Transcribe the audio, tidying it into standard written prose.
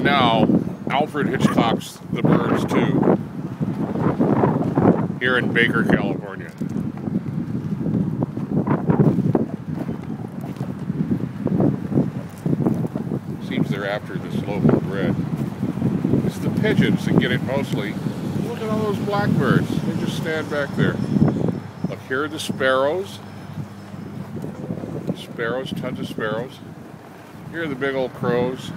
And now, Alfred Hitchcock's The Birds 2 here in Baker, California. Seems they're after this loaf of bread. It's the pigeons that get it mostly. Look at all those blackbirds. They just stand back there. Look, here are the sparrows. Sparrows, tons of sparrows. Here are the big old crows.